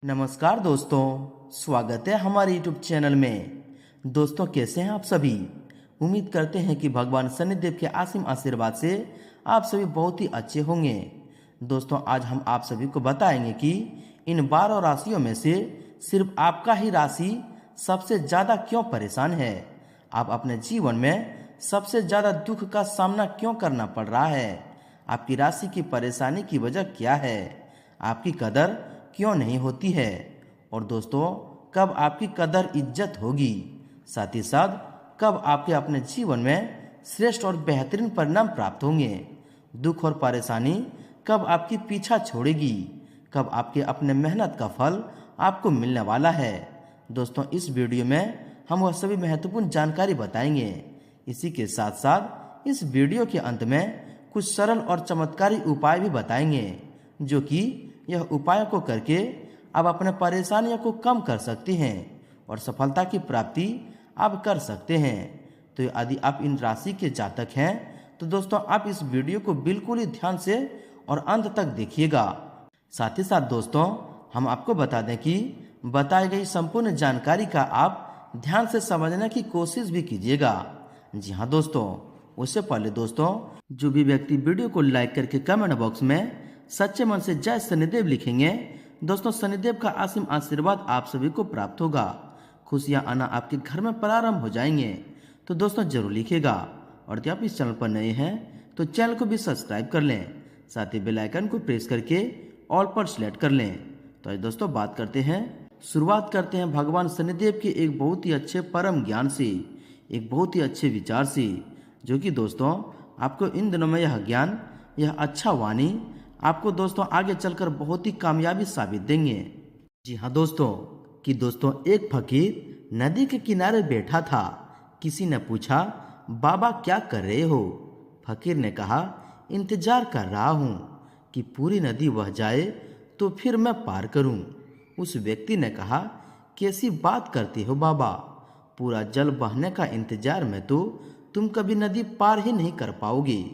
नमस्कार दोस्तों, स्वागत है हमारे YouTube चैनल में। दोस्तों, कैसे हैं आप सभी? उम्मीद करते हैं कि भगवान शनिदेव के असीम आशीर्वाद से आप सभी बहुत ही अच्छे होंगे। दोस्तों, आज हम आप सभी को बताएंगे कि इन 12 राशियों में से सिर्फ आपका ही राशि सबसे ज़्यादा क्यों परेशान है। आप अपने जीवन में सबसे ज़्यादा दुख का सामना क्यों करना पड़ रहा है। आपकी राशि की परेशानी की वजह क्या है। आपकी कदर क्यों नहीं होती है। और दोस्तों, कब आपकी कदर इज्जत होगी। साथ ही साथ कब आपके अपने जीवन में श्रेष्ठ और बेहतरीन परिणाम प्राप्त होंगे। दुख और परेशानी कब आपकी पीछा छोड़ेगी। कब आपके अपने मेहनत का फल आपको मिलने वाला है। दोस्तों, इस वीडियो में हम वह सभी महत्वपूर्ण जानकारी बताएंगे। इसी के साथ साथ इस वीडियो के अंत में कुछ सरल और चमत्कारी उपाय भी बताएंगे, जो कि यह उपायों को करके आप अपने परेशानियों को कम कर सकते हैं और सफलता की प्राप्ति आप कर सकते हैं। तो यदि आप इन राशि के जातक हैं तो दोस्तों, आप इस वीडियो को बिल्कुल ही ध्यान से और अंत तक देखिएगा। साथ ही साथ दोस्तों, हम आपको बता दें कि बताई गई संपूर्ण जानकारी का आप ध्यान से समझने की कोशिश भी कीजिएगा। जी हाँ दोस्तों, उससे पहले दोस्तों, जो भी व्यक्ति वीडियो को लाइक करके कमेंट बॉक्स में सच्चे मन से जय शनिदेव लिखेंगे, दोस्तों शनिदेव का असीम आशीर्वाद आप सभी को प्राप्त होगा। खुशियां आना आपके घर में प्रारंभ हो जाएंगे। तो दोस्तों जरूर लिखिएगा। और यदि आप इस चैनल पर नए हैं तो चैनल को भी सब्सक्राइब कर लें, साथ ही बेल आइकन को प्रेस करके ऑल पर सिलेक्ट कर लें। तो आज दोस्तों बात करते हैं, शुरुआत करते हैं भगवान शनिदेव के एक बहुत ही अच्छे परम ज्ञान से, एक बहुत ही अच्छे विचार से, जो कि दोस्तों आपको इन दिनों में यह ज्ञान, यह अच्छा वाणी आपको दोस्तों आगे चलकर बहुत ही कामयाबी साबित देंगे। जी हाँ दोस्तों, कि दोस्तों एक फकीर नदी के किनारे बैठा था। किसी ने पूछा, बाबा क्या कर रहे हो? फकीर ने कहा, इंतजार कर रहा हूँ कि पूरी नदी बह जाए तो फिर मैं पार करूँ। उस व्यक्ति ने कहा, कैसी बात करते हो बाबा, पूरा जल बहने का इंतजार में तो तुम कभी नदी पार ही नहीं कर पाओगे।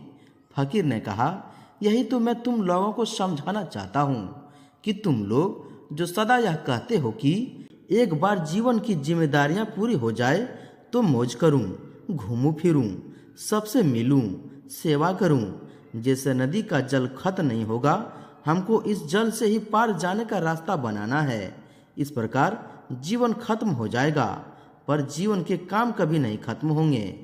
फकीर ने कहा, यही तो मैं तुम लोगों को समझाना चाहता हूँ कि तुम लोग जो सदा यह कहते हो कि एक बार जीवन की जिम्मेदारियां पूरी हो जाए तो मौज करूं, घूमूं फिरूं, सबसे मिलूं, सेवा करूं। जैसे नदी का जल खत्म नहीं होगा, हमको इस जल से ही पार जाने का रास्ता बनाना है। इस प्रकार जीवन खत्म हो जाएगा, पर जीवन के काम कभी नहीं खत्म होंगे।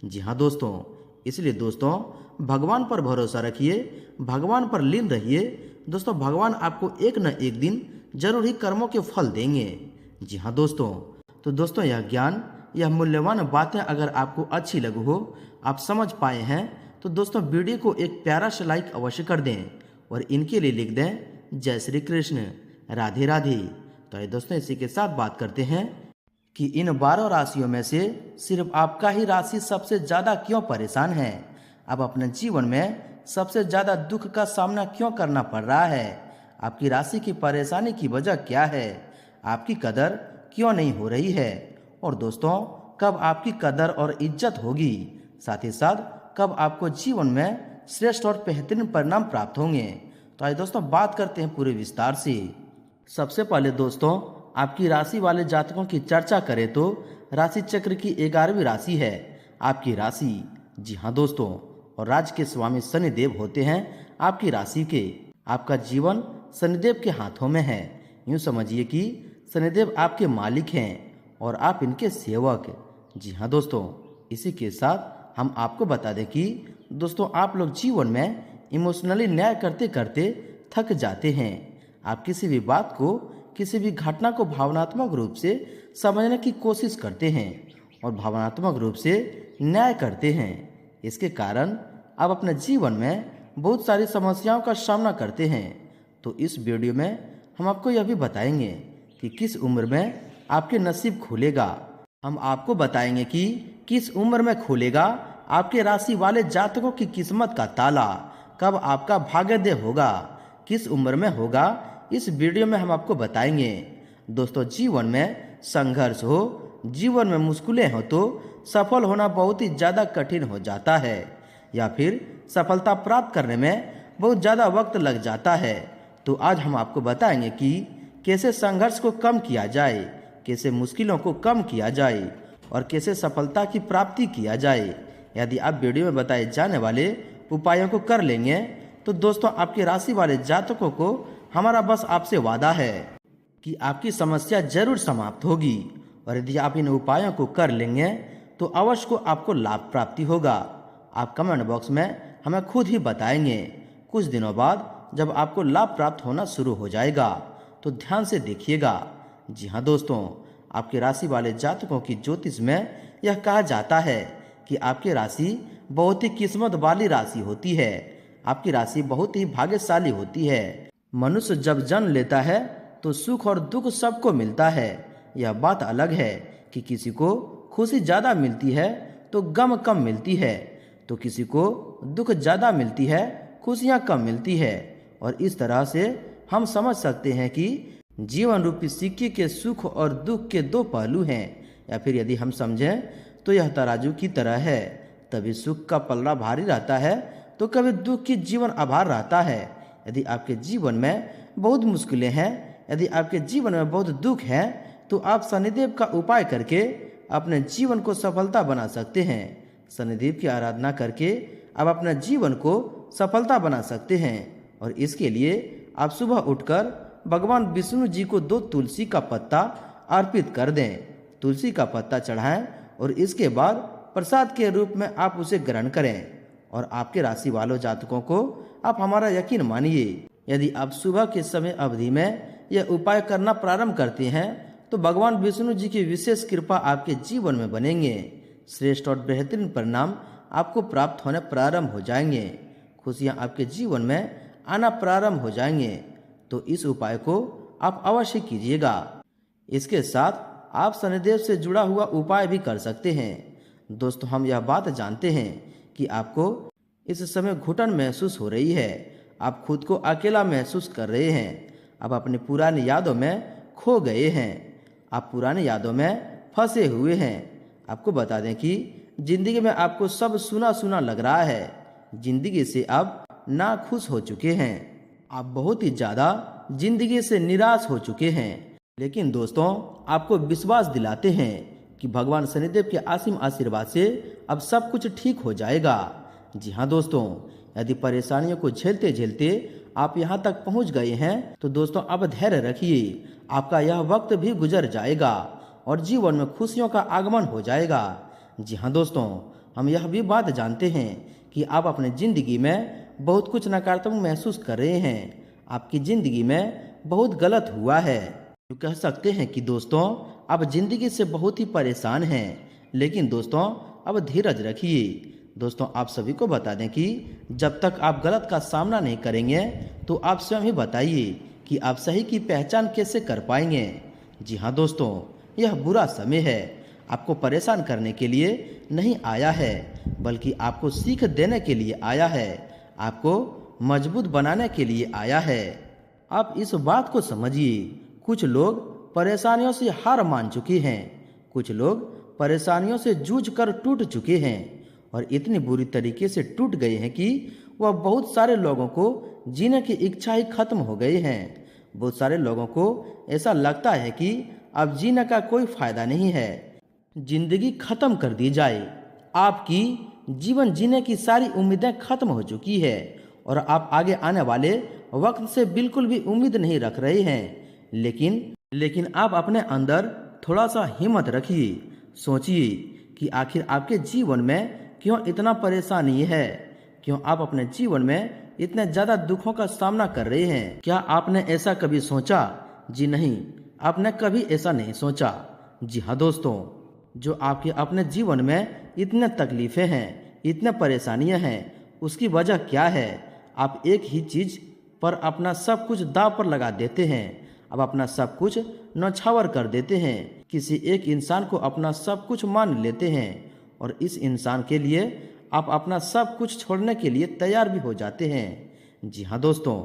जी हाँ दोस्तों, इसलिए दोस्तों भगवान पर भरोसा रखिए, भगवान पर लीन रहिए। दोस्तों, भगवान आपको एक न एक दिन जरूर ही कर्मों के फल देंगे। जी हाँ दोस्तों, तो दोस्तों यह ज्ञान, यह मूल्यवान बातें अगर आपको अच्छी लगी हो, आप समझ पाए हैं, तो दोस्तों वीडियो को एक प्यारा सा लाइक अवश्य कर दें और इनके लिए लिख दें, जय श्री कृष्ण, राधे राधे। तो ये दोस्तों, इसी के साथ बात करते हैं कि इन 12 राशियों में से सिर्फ आपका ही राशि सबसे ज़्यादा क्यों परेशान है। आप अपने जीवन में सबसे ज़्यादा दुख का सामना क्यों करना पड़ रहा है। आपकी राशि की परेशानी की वजह क्या है। आपकी कदर क्यों नहीं हो रही है। और दोस्तों, कब आपकी कदर और इज्जत होगी। साथ ही साथ कब आपको जीवन में श्रेष्ठ और बेहतरीन परिणाम प्राप्त होंगे। तो आज दोस्तों बात करते हैं पूरे विस्तार से। सबसे पहले दोस्तों, आपकी राशि वाले जातकों की चर्चा करें तो राशि चक्र की 11वीं राशि है आपकी राशि। जी हाँ दोस्तों, और राज्य के स्वामी शनिदेव होते हैं आपकी राशि के। आपका जीवन शनिदेव के हाथों में है। यूँ समझिए कि शनिदेव आपके मालिक हैं और आप इनके सेवक। जी हाँ दोस्तों, इसी के साथ हम आपको बता दें कि दोस्तों आप लोग जीवन में इमोशनली न्याय करते करते थक जाते हैं। आप किसी भी बात को, किसी भी घटना को भावनात्मक रूप से समझने की कोशिश करते हैं और भावनात्मक रूप से न्याय करते हैं। इसके कारण आप अपने जीवन में बहुत सारी समस्याओं का सामना करते हैं। तो इस वीडियो में हम आपको यह भी बताएंगे कि किस उम्र में आपके नसीब खुलेगा। हम आपको बताएंगे कि किस उम्र में खुलेगा आपके राशि वाले जातकों की किस्मत का ताला, कब आपका भाग्योदय होगा, किस उम्र में होगा। इस वीडियो में हम आपको बताएंगे। दोस्तों, जीवन में संघर्ष हो, जीवन में मुश्किलें हो तो सफल होना बहुत ही ज़्यादा कठिन हो जाता है, या फिर सफलता प्राप्त करने में बहुत ज़्यादा वक्त लग जाता है। तो आज हम आपको बताएंगे कि कैसे संघर्ष को कम किया जाए, कैसे मुश्किलों को कम किया जाए और कैसे सफलता की प्राप्ति किया जाए। यदि आप वीडियो में बताए जाने वाले उपायों को कर लेंगे तो दोस्तों आपके राशि वाले जातकों को हमारा बस आपसे वादा है कि आपकी समस्या जरूर समाप्त होगी। और यदि आप इन उपायों को कर लेंगे तो अवश्य को आपको लाभ प्राप्ति होगा। आप कमेंट बॉक्स में हमें खुद ही बताएंगे। कुछ दिनों बाद जब आपको लाभ प्राप्त होना शुरू हो जाएगा तो ध्यान से देखिएगा। जी हाँ दोस्तों, आपके राशि वाले जातकों की ज्योतिष में यह कहा जाता है कि आपकी राशि बहुत ही किस्मत वाली राशि होती है। आपकी राशि बहुत ही भाग्यशाली होती है। मनुष्य जब जन्म लेता है तो सुख और दुख सबको मिलता है। यह बात अलग है कि किसी को खुशी ज़्यादा मिलती है तो गम कम मिलती है, तो किसी को दुख ज़्यादा मिलती है, खुशियाँ कम मिलती है। और इस तरह से हम समझ सकते हैं कि जीवन रूपी सिक्के के सुख और दुख के दो पहलू हैं। या फिर यदि हम समझें तो यह तराजू की तरह है, तभी सुख का पल्ला भारी रहता है तो कभी दुख की जीवन आभार रहता है। यदि आपके जीवन में बहुत मुश्किलें हैं, यदि आपके जीवन में बहुत दुख है तो आप शनिदेव का उपाय करके अपने जीवन को सफलता बना सकते हैं। शनिदेव की आराधना करके आप अपने जीवन को सफलता बना सकते हैं। और इसके लिए आप सुबह उठकर भगवान विष्णु जी को 2 तुलसी का पत्ता अर्पित कर दें। तुलसी का पत्ता चढ़ाएं और इसके बाद प्रसाद के रूप में आप उसे ग्रहण करें। और आपके राशि वालों जातकों को आप हमारा यकीन मानिए, यदि आप सुबह के समय अवधि में यह उपाय करना प्रारंभ करते हैं तो भगवान विष्णु जी की विशेष कृपा आपके जीवन में बनेंगे। श्रेष्ठ और बेहतरीन परिणाम आपको प्राप्त होने प्रारंभ हो जाएंगे। खुशियाँ आपके जीवन में आना प्रारंभ हो जाएंगे। तो इस उपाय को आप अवश्य कीजिएगा। इसके साथ आप शनिदेव से जुड़ा हुआ उपाय भी कर सकते हैं। दोस्तों, हम यह बात जानते हैं कि आपको इस समय घुटन महसूस हो रही है, आप खुद को अकेला महसूस कर रहे हैं, आप अपनी पुरानी यादों में खो गए हैं, आप पुरानी यादों में फंसे हुए हैं। आपको बता दें कि जिंदगी में आपको सब सुना सुना लग रहा है, जिंदगी से आप नाखुश हो चुके हैं, आप बहुत ही ज़्यादा जिंदगी से निराश हो चुके हैं। लेकिन दोस्तों, आपको विश्वास दिलाते हैं कि भगवान शनिदेव के असीम आशीर्वाद से अब सब कुछ ठीक हो जाएगा। जी हाँ दोस्तों, यदि परेशानियों को झेलते झेलते आप यहाँ तक पहुँच गए हैं तो दोस्तों अब धैर्य रखिए। आपका यह वक्त भी गुजर जाएगा और जीवन में खुशियों का आगमन हो जाएगा। जी हाँ दोस्तों, हम यह भी बात जानते हैं कि आप अपने ज़िंदगी में बहुत कुछ नकारात्मक महसूस कर रहे हैं। आपकी ज़िंदगी में बहुत गलत हुआ है। तो कह सकते हैं कि दोस्तों आप ज़िंदगी से बहुत ही परेशान हैं। लेकिन दोस्तों अब धीरज रखिए। दोस्तों, आप सभी को बता दें कि जब तक आप गलत का सामना नहीं करेंगे तो आप स्वयं ही बताइए कि आप सही की पहचान कैसे कर पाएंगे। जी हाँ दोस्तों, यह बुरा समय है आपको परेशान करने के लिए नहीं आया है, बल्कि आपको सीख देने के लिए आया है, आपको मजबूत बनाने के लिए आया है। आप इस बात को समझिए, कुछ लोग परेशानियों से हार मान चुके हैं, कुछ लोग परेशानियों से जूझ कर टूट चुके हैं और इतनी बुरी तरीके से टूट गए हैं कि वह बहुत सारे लोगों को जीने की इच्छा ही खत्म हो गई है। बहुत सारे लोगों को ऐसा लगता है कि अब जीने का कोई फायदा नहीं है, जिंदगी खत्म कर दी जाए। आपकी जीवन जीने की सारी उम्मीदें खत्म हो चुकी है और आप आगे आने वाले वक्त से बिल्कुल भी उम्मीद नहीं रख रहे हैं। लेकिन आप अपने अंदर थोड़ा सा हिम्मत रखिए। सोचिए कि आखिर आपके जीवन में क्यों इतना परेशानी है, क्यों आप अपने जीवन में इतने ज़्यादा दुखों का सामना कर रहे हैं। क्या आपने ऐसा कभी सोचा? जी नहीं, आपने कभी ऐसा नहीं सोचा। जी हाँ दोस्तों, जो आपके अपने जीवन में इतने तकलीफ़ें हैं, इतने परेशानियां हैं, उसकी वजह क्या है? आप एक ही चीज़ पर अपना सब कुछ दांव पर लगा देते हैं। आप अपना सब कुछ नौछावर कर देते हैं। किसी एक इंसान को अपना सब कुछ मान लेते हैं और इस इंसान के लिए आप अपना सब कुछ छोड़ने के लिए तैयार भी हो जाते हैं। जी हाँ दोस्तों,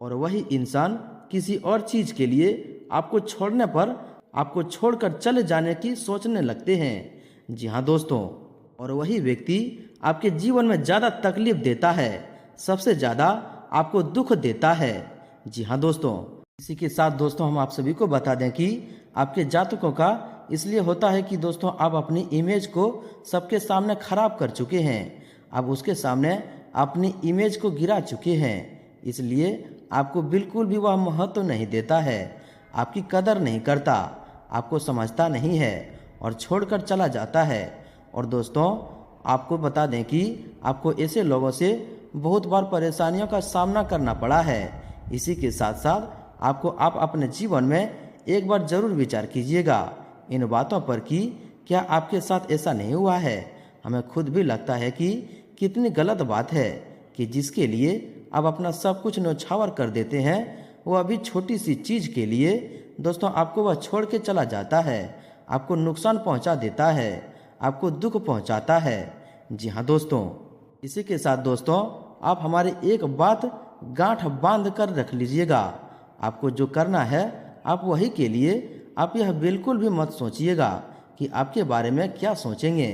और वही इंसान किसी और चीज़ के लिए आपको छोड़ने पर आपको छोड़कर चले जाने की सोचने लगते हैं। जी हाँ दोस्तों, और वही व्यक्ति आपके जीवन में ज़्यादा तकलीफ देता है, सबसे ज़्यादा आपको दुख देता है। जी हाँ दोस्तों, इसी के साथ दोस्तों हम आप सभी को बता दें कि आपके जातकों का इसलिए होता है कि दोस्तों आप अपनी इमेज को सबके सामने खराब कर चुके हैं। आप उसके सामने अपनी इमेज को गिरा चुके हैं, इसलिए आपको बिल्कुल भी वह महत्व नहीं देता है, आपकी कदर नहीं करता, आपको समझता नहीं है और छोड़कर चला जाता है। और दोस्तों आपको बता दें कि आपको ऐसे लोगों से बहुत बार परेशानियों का सामना करना पड़ा है। इसी के साथ साथ आपको आप अपने जीवन में एक बार जरूर विचार कीजिएगा इन बातों पर कि क्या आपके साथ ऐसा नहीं हुआ है। हमें खुद भी लगता है कि कितनी गलत बात है कि जिसके लिए आप अपना सब कुछ न्यौछावर कर देते हैं, वह अभी छोटी सी चीज़ के लिए दोस्तों आपको वह छोड़ के चला जाता है, आपको नुकसान पहुंचा देता है, आपको दुख पहुंचाता है। जी हाँ दोस्तों, इसी के साथ दोस्तों आप हमारी एक बात गांठ बांध कर रख लीजिएगा। आपको जो करना है आप वही के लिए आप यह बिल्कुल भी मत सोचिएगा कि आपके बारे में क्या सोचेंगे,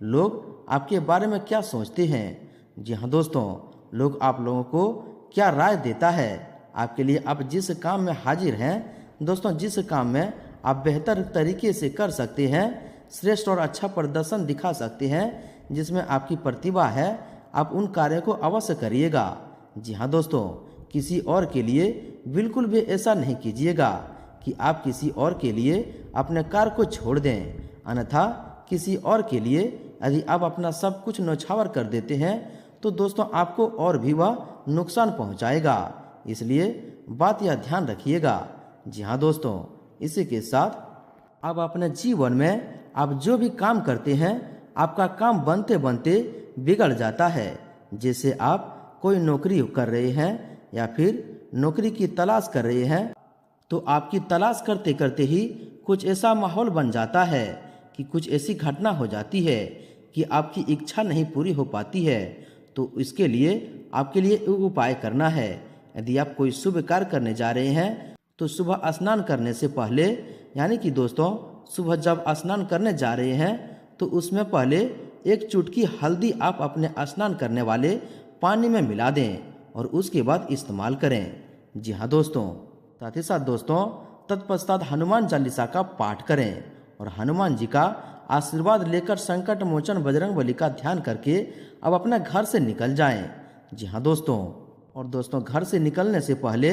लोग आपके बारे में क्या सोचते हैं। जी हाँ दोस्तों, लोग आप लोगों को क्या राय देता है आपके लिए। आप जिस काम में हाजिर हैं दोस्तों, जिस काम में आप बेहतर तरीके से कर सकते हैं, श्रेष्ठ और अच्छा प्रदर्शन दिखा सकते हैं, जिसमें आपकी प्रतिभा है, आप उन कार्यों को अवश्य करिएगा। जी हाँ दोस्तों, किसी और के लिए बिल्कुल भी ऐसा नहीं कीजिएगा कि आप किसी और के लिए अपने कार्य को छोड़ दें, अन्यथा किसी और के लिए यदि आप अपना सब कुछ न्यौछावर कर देते हैं तो दोस्तों आपको और भी वह नुकसान पहुंचाएगा। इसलिए बात यह ध्यान रखिएगा। जी हाँ दोस्तों, इसी के साथ आप अपने जीवन में आप जो भी काम करते हैं, आपका काम बनते बनते बिगड़ जाता है। जैसे आप कोई नौकरी कर रहे हैं या फिर नौकरी की तलाश कर रहे हैं, तो आपकी तलाश करते करते ही कुछ ऐसा माहौल बन जाता है कि कुछ ऐसी घटना हो जाती है कि आपकी इच्छा नहीं पूरी हो पाती है। तो इसके लिए आपके लिए एक उपाय करना है। यदि आप कोई शुभ कार्य करने जा रहे हैं तो सुबह स्नान करने से पहले, यानी कि दोस्तों सुबह जब स्नान करने जा रहे हैं तो उसमें पहले एक चुटकी हल्दी आप अपने स्नान करने वाले पानी में मिला दें और उसके बाद इस्तेमाल करें। जी हाँ दोस्तों, साथ ही साथ दोस्तों तत्पश्चात हनुमान चालीसा का पाठ करें और हनुमान जी का आशीर्वाद लेकर संकट मोचन बजरंगबली का ध्यान करके अब अपने घर से निकल जाएं। जी हाँ दोस्तों, और दोस्तों घर से निकलने से पहले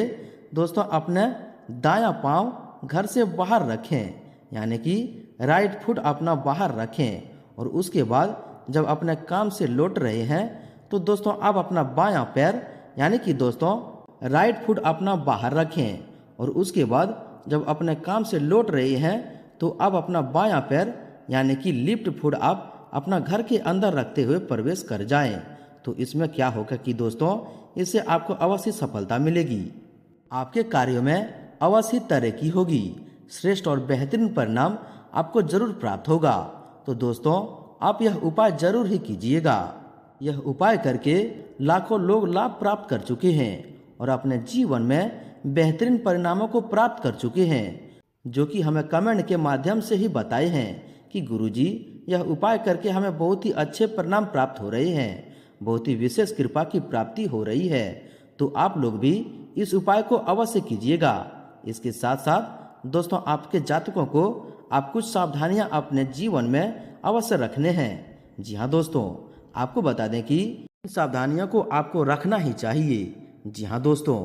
दोस्तों अपने दायां पांव घर से बाहर रखें, यानी कि राइट फुट अपना बाहर रखें। और उसके बाद जब अपने काम से लौट रहे हैं तो दोस्तों आप अपना बायां पैर, यानी कि दोस्तों राइट फुट अपना बाहर रखें। और उसके बाद जब अपने काम से लौट रहे हैं तो अब अपना बायां पैर, यानी कि लेफ्ट फुट आप अपना घर के अंदर रखते हुए प्रवेश कर जाएं। तो इसमें क्या होगा कि दोस्तों इससे आपको अवश्य सफलता मिलेगी, आपके कार्यों में अवश्य तरक्की होगी, श्रेष्ठ और बेहतरीन परिणाम आपको जरूर प्राप्त होगा। तो दोस्तों आप यह उपाय जरूर ही कीजिएगा। यह उपाय करके लाखों लोग लाभ प्राप्त कर चुके हैं और अपने जीवन में बेहतरीन परिणामों को प्राप्त कर चुके हैं, जो कि हमें कमेंट के माध्यम से ही बताए हैं कि गुरुजी यह उपाय करके हमें बहुत ही अच्छे परिणाम प्राप्त हो रहे हैं, बहुत ही विशेष कृपा की प्राप्ति हो रही है। तो आप लोग भी इस उपाय को अवश्य कीजिएगा। इसके साथ साथ दोस्तों आपके जातकों को आप कुछ सावधानियां अपने जीवन में अवश्य रखने हैं। जी हाँ दोस्तों, आपको बता दें कि इन सावधानियों को आपको रखना ही चाहिए। जी हाँ दोस्तों,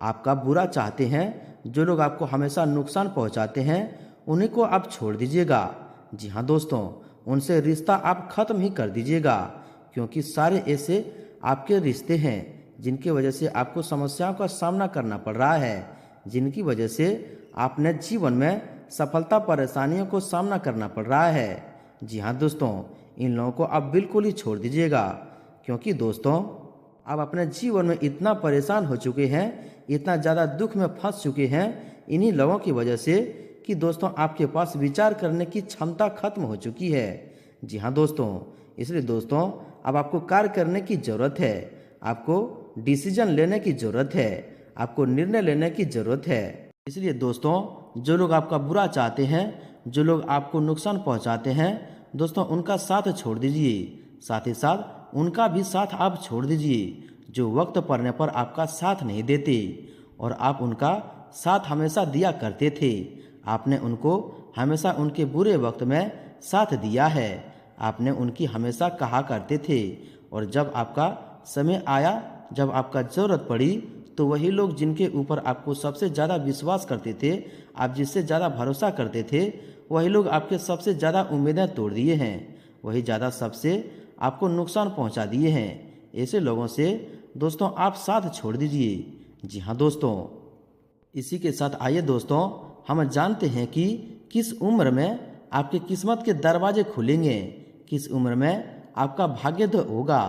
आपका बुरा चाहते हैं, जो लोग आपको हमेशा नुकसान पहुंचाते हैं, उन्हीं को आप छोड़ दीजिएगा। जी हाँ दोस्तों, उनसे रिश्ता आप खत्म ही कर दीजिएगा, क्योंकि सारे ऐसे आपके रिश्ते हैं जिनकी वजह से आपको समस्याओं का सामना करना पड़ रहा है, जिनकी वजह से आपने जीवन में सफलता परेशानियों को सामना करना पड़ रहा है। जी हाँ दोस्तों, इन लोगों को आप बिल्कुल ही छोड़ दीजिएगा, क्योंकि दोस्तों आप अपने जीवन में इतना परेशान हो चुके हैं, इतना ज़्यादा दुख में फंस चुके हैं इन्हीं लोगों की वजह से कि दोस्तों आपके पास विचार करने की क्षमता खत्म हो चुकी है। जी हाँ दोस्तों, इसलिए दोस्तों अब आपको कार्य करने की ज़रूरत है, आपको डिसीजन लेने की ज़रूरत है, आपको निर्णय लेने की ज़रूरत है। इसलिए दोस्तों जो लोग आपका बुरा चाहते हैं, जो लोग आपको नुकसान पहुंचाते हैं, दोस्तों उनका साथ छोड़ दीजिए, साथ ही साथ उनका भी साथ आप छोड़ दीजिए जो वक्त पड़ने पर आपका साथ नहीं देते, और आप उनका साथ हमेशा दिया करते थे। आपने उनको हमेशा उनके बुरे वक्त में साथ दिया है। आपने उनकी हमेशा कहा करते थे, और जब आपका समय आया, जब आपका ज़रूरत पड़ी, तो वही लोग जिनके ऊपर आपको सबसे ज़्यादा विश्वास करते थे, आप जिससे ज़्यादा भरोसा करते थे, वही लोग आपके सबसे ज़्यादा उम्मीदें तोड़ दिए हैं। वही ज़्यादा सबसे आपको नुकसान पहुंचा दिए हैं। ऐसे लोगों से दोस्तों आप साथ छोड़ दीजिए। जी हाँ दोस्तों, इसी के साथ आइए दोस्तों हम जानते हैं कि किस उम्र में आपकी किस्मत के दरवाजे खुलेंगे, किस उम्र में आपका भाग्योदय होगा।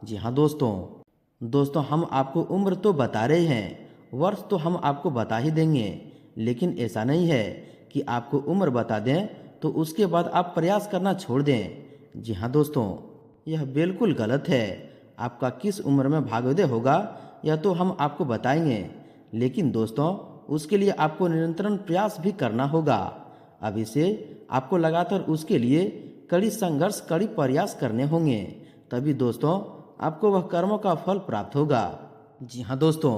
जी हाँ दोस्तों हम आपको उम्र तो बता रहे हैं, वर्ष तो हम आपको बता ही देंगे, लेकिन ऐसा नहीं है कि आपको उम्र बता दें तो उसके बाद आप प्रयास करना छोड़ दें। जी हाँ दोस्तों, यह बिल्कुल गलत है। आपका किस उम्र में भाग्योदय होगा यह तो हम आपको बताएंगे, लेकिन दोस्तों उसके लिए आपको निरंतर प्रयास भी करना होगा। अभी से आपको लगातार उसके लिए कड़ी संघर्ष, कड़ी प्रयास करने होंगे, तभी दोस्तों आपको वह कर्मों का फल प्राप्त होगा। जी हाँ दोस्तों,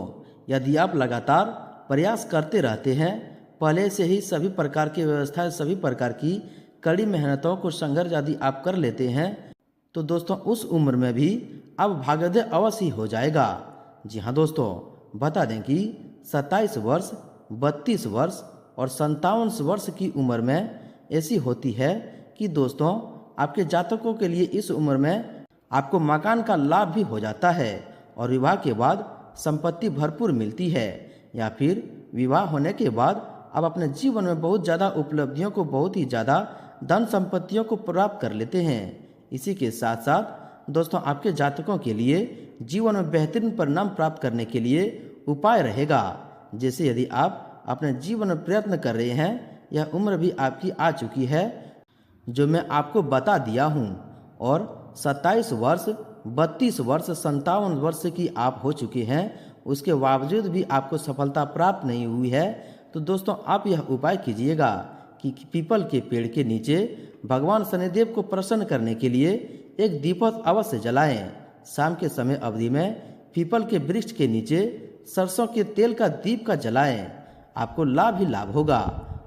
यदि आप लगातार प्रयास करते रहते हैं, पहले से ही सभी प्रकार की व्यवस्थाएं, सभी प्रकार की कड़ी मेहनतों को संघर्ष यदि आप कर लेते हैं, तो दोस्तों उस उम्र में भी अब भाग्योदय अवश्य हो जाएगा। जी हाँ दोस्तों, बता दें कि 27 वर्ष, 32 वर्ष और 57 वर्ष की उम्र में ऐसी होती है कि दोस्तों आपके जातकों के लिए इस उम्र में आपको मकान का लाभ भी हो जाता है, और विवाह के बाद संपत्ति भरपूर मिलती है, या फिर विवाह होने के बाद आप अपने जीवन में बहुत ज़्यादा उपलब्धियों को, बहुत ही ज़्यादा धन संपत्तियों को प्राप्त कर लेते हैं। इसी के साथ साथ दोस्तों आपके जातकों के लिए जीवन में बेहतरीन परिणाम प्राप्त करने के लिए उपाय रहेगा। जैसे यदि आप अपने जीवन में प्रयत्न कर रहे हैं, यह उम्र भी आपकी आ चुकी है जो मैं आपको बता दिया हूँ, और 27 वर्ष, 32 वर्ष, 57 वर्ष की आप हो चुके हैं, उसके बावजूद भी आपको सफलता प्राप्त नहीं हुई है, तो दोस्तों आप यह उपाय कीजिएगा कि पीपल के पेड़ के नीचे भगवान शनिदेव को प्रसन्न करने के लिए एक दीपक अवश्य जलाएं। शाम के समय अवधि में पीपल के वृक्ष के नीचे सरसों के तेल का दीप का जलाएं। आपको लाभ ही लाभ होगा।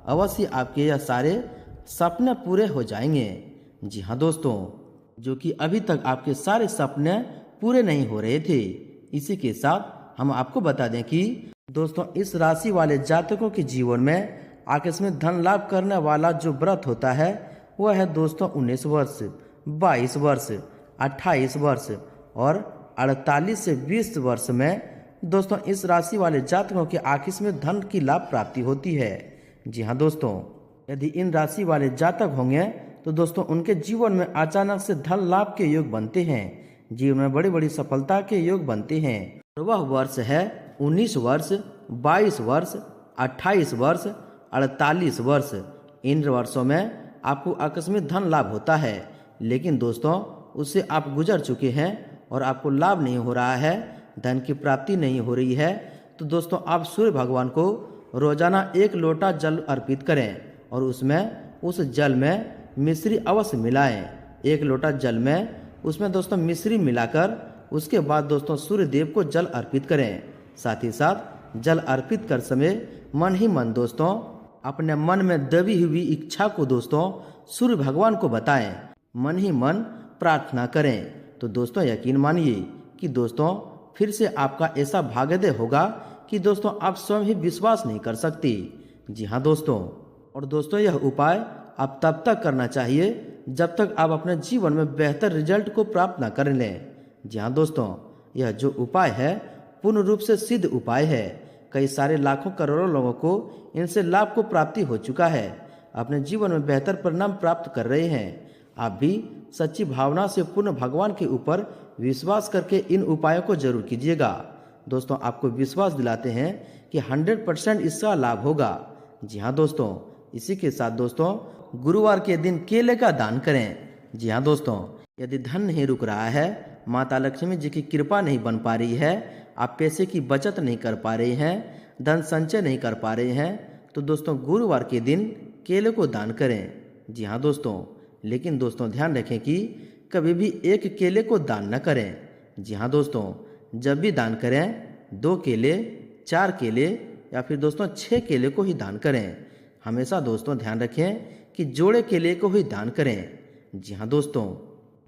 अवश्य आपके यह सारे सपने पूरे हो जाएंगे। जी हाँ दोस्तों, जो कि अभी तक आपके सारे सपने पूरे नहीं हो रहे थे। इसी के साथ हम आपको बता दें कि दोस्तों इस राशि वाले जातकों के जीवन में आकस्मिक धन लाभ करने वाला जो व्रत होता है वह है दोस्तों 19 वर्ष, 22 वर्ष, 28 वर्ष और 48 से 20 वर्ष में दोस्तों इस राशि वाले जातकों के आकस्मिक धन की लाभ प्राप्ति होती है। जी हाँ दोस्तों, यदि इन राशि वाले जातक होंगे तो दोस्तों उनके जीवन में अचानक से धन लाभ के योग बनते हैं, जीवन में बड़ी बड़ी सफलता के योग बनते हैं। वह वर्ष है 19 वर्ष, 22 वर्ष, 28 वर्ष, 48 वर्ष। इन वर्षों में आपको आकस्मिक धन लाभ होता है, लेकिन दोस्तों उससे आप गुजर चुके हैं और आपको लाभ नहीं हो रहा है, धन की प्राप्ति नहीं हो रही है, तो दोस्तों आप सूर्य भगवान को रोजाना 1 लोटा जल अर्पित करें और उसमें उस जल में मिश्री अवश्य मिलाएं। 1 लोटा जल में उसमें दोस्तों मिश्री मिलाकर उसके बाद दोस्तों सूर्य देव को जल अर्पित करें। साथ ही साथ जल अर्पित कर समय मन ही मन दोस्तों अपने मन में दबी हुई इच्छा को दोस्तों सूर्य भगवान को बताएं, मन ही मन प्रार्थना करें। तो दोस्तों यकीन मानिए कि दोस्तों फिर से आपका ऐसा भाग्योदय होगा कि दोस्तों आप स्वयं ही विश्वास नहीं कर सकते। जी हाँ दोस्तों, और दोस्तों यह उपाय आप तब तक करना चाहिए जब तक आप अपने जीवन में बेहतर रिजल्ट को प्राप्त न कर लें। जी हाँ दोस्तों, यह जो उपाय है पूर्ण रूप से सिद्ध उपाय है। कई सारे लाखों करोड़ों लोगों को इनसे लाभ को प्राप्ति हो चुका है, अपने जीवन में बेहतर परिणाम प्राप्त कर रहे हैं। आप भी सच्ची भावना से पूर्ण भगवान के ऊपर विश्वास करके इन उपायों को जरूर कीजिएगा। दोस्तों आपको विश्वास दिलाते हैं कि 100% इसका लाभ होगा। जी हाँ दोस्तों, इसी के साथ दोस्तों गुरुवार के दिन केले का दान करें। जी हाँ दोस्तों, यदि धन नहीं रुक रहा है, माता लक्ष्मी जी की कृपा नहीं बन पा रही है, आप पैसे की बचत नहीं कर पा रहे हैं, धन संचय नहीं कर पा रहे हैं, तो दोस्तों गुरुवार के दिन केले को दान करें। जी हाँ दोस्तों, लेकिन दोस्तों ध्यान रखें कि कभी भी 1 केले को दान न करें। जी हाँ दोस्तों, जब भी दान करें 2 केले, 4 केले या फिर दोस्तों 6 केले को ही दान करें। हमेशा दोस्तों ध्यान रखें कि जोड़े केले को ही दान करें। जी हाँ दोस्तों,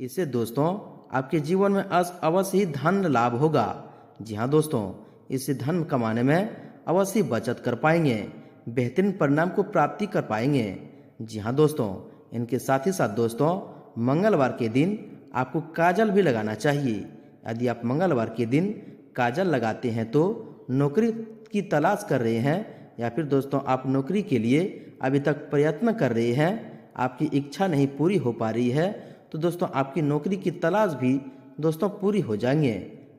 इससे दोस्तों आपके जीवन में अवश्य ही धन लाभ होगा। जी हाँ दोस्तों, इससे धन कमाने में अवश्य बचत कर पाएंगे, बेहतरीन परिणाम को प्राप्ति कर पाएंगे। जी हाँ दोस्तों, इनके साथ ही साथ दोस्तों मंगलवार के दिन आपको काजल भी लगाना चाहिए। यदि आप मंगलवार के दिन काजल लगाते हैं तो नौकरी की तलाश कर रहे हैं या फिर दोस्तों आप नौकरी के लिए अभी तक प्रयत्न कर रहे हैं, आपकी इच्छा नहीं पूरी हो पा रही है, तो दोस्तों आपकी नौकरी की तलाश भी दोस्तों पूरी हो जाएंगे।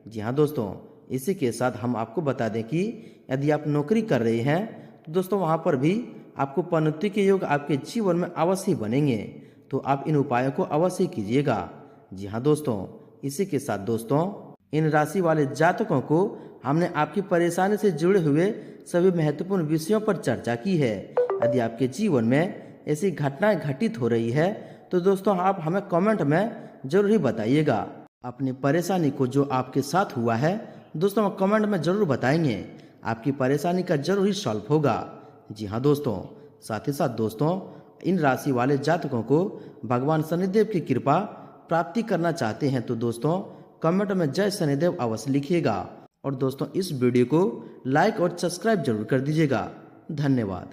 जी हाँ दोस्तों, इसी के साथ हम आपको बता दें कि यदि आप नौकरी कर रहे हैं तो दोस्तों वहाँ पर भी आपको पदोन्नति के योग आपके जीवन में अवश्य बनेंगे, तो आप इन उपायों को अवश्य कीजिएगा। जी हाँ दोस्तों, इसी के साथ दोस्तों इन राशि वाले जातकों को हमने आपकी परेशानी से जुड़े हुए सभी महत्वपूर्ण विषयों पर चर्चा की है। यदि आपके जीवन में ऐसी घटनाएं घटित हो रही है तो दोस्तों आप हमें कमेंट में जरूर ही बताइएगा। अपनी परेशानी को जो आपके साथ हुआ है दोस्तों हम कमेंट में जरूर बताएंगे, आपकी परेशानी का जरूर ही सॉल्व होगा। जी हाँ दोस्तों, साथ ही साथ दोस्तों इन राशि वाले जातकों को भगवान शनिदेव की कृपा प्राप्ति करना चाहते हैं तो दोस्तों कमेंट में जय शनिदेव अवश्य लिखिएगा। और दोस्तों इस वीडियो को लाइक और सब्सक्राइब जरूर कर दीजिएगा। धन्यवाद।